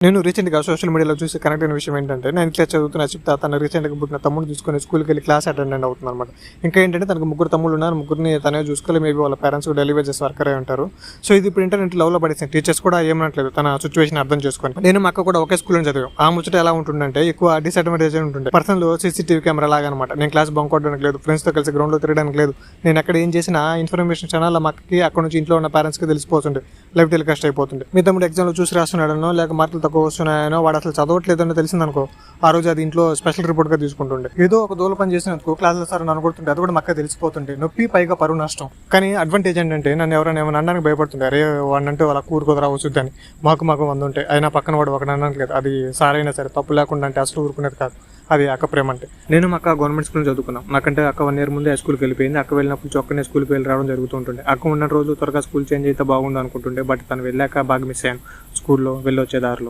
నేను రీసెంట్‌గా సోషల్ మీడియాలో చూసి కనెక్ట్ అయిన విషయం ఏంటంటే, 9th క్లాస్ చదువుతున్న అక్షిత తన రీసెంట్‌గా పుట్టిన తమ్ముడిని తీసుకొని స్కూల్‌కెళ్ళి క్లాస్ అటెండెంట్ అవుతుందన్నమాట. ఇంకా ఏంటంటే తనకు ముగ్గురు తమ్ముళ్ళున్నారు. ముగ్గురిని తనే చూసుకోవాలి. మేబీ వాళ్ళ పేరెంట్స్ డెలివరీ వేజెస్ వర్కర్ అయి ఉంటారు. సో ఇది ఇప్పుడు ఇంటర్నెట్ లవ్‌లో పడేసింది. టీచర్స్ కూడా ఏమనట్లేదు తన సిచ్యువేషన్ అర్థం చేసుకొని. నేను మా అక్క కూడా ఒకే స్కూల్‌లో చదివాం. ఆ ముచ్చట ఎలా ఉంటుందంటే ఎక్కువ డిసడ్వాంటేజ్ ఉంటుండే. పర్సనల్ సీసీటీవీ కెమెరా లాగా అనమాట. నేను క్లాస్ బంక్ కొట్టడానికి లేదు, ఫ్రెండ్స్‌తో కలిసి గ్రౌండ్‌లో తిరగడానికి లేదు. నేను ఎక్కడ ఏం చేసినా ఇన్ఫర్మేషన్ ఛానల్ మా అక్కకి అక్కడ నుంచి ఇంట్లో ఉన్న పేరెంట్స్‌కి తెలిసిపోతుండే. లైవ్ టెలికాస్ట్ అయిపోతుండే. మీ తమ్ముడు ఎగ్జామ్‌లో చూసి రాస్తున్నాడనో లేక మార్కులు తక్కువ వస్తున్నాయనో వాడు అసలు చదవట్లేదని తెలిసిందనుకో, ఆ రోజు అది ఇంట్లో స్పెషల్ రిపోర్ట్గా తీసుకుంటుండే. ఏదో ఒక దూల పని చేసినందుకు క్లాసులో సార్ నన్ను కొడుతుంటే అది కూడా మక్క తెలిసిపోతుంటే నొప్పి పైగా పరువు నష్టం. కానీ అడ్వాంటేజ్ ఏంటంటే నన్ను ఎవరైనా ఏమైనా అనడానికి భయపడుతుండే. అరే వాడినంటే వాళ్ళ ఊరుకోదరా వస్తుందని. మాకు 100 ఉంటాయి అయినా పక్కన వాడు ఒకటి అనడానికి లేదు. అది సార్ అయినా సరే తప్పు లేకుండా అంటే అసలు ఊరుకునేది కాదు. అది అక్క ప్రేమ అంటే. నేను మా అక్క గవర్నమెంట్ స్కూల్ చదువుకున్నాం. నాకంటే అక్క 1 year ముందే స్కూల్కి వెళ్ళిపోయింది. అక్క వెళ్ళినప్పుడు చొక్కనే స్కూల్కి వెళ్ళి రావడం జరుగుతుంటుండే. అక్క ఉన్న రోజు త్వరగా స్కూల్ చేంజ్ అయితే బాగుండు అనుకుంటుండే. బట్ తను వెళ్ళాక బాగా మిస్ అయ్యాను స్కూల్లో వెళ్ళి వచ్చే దారిలో.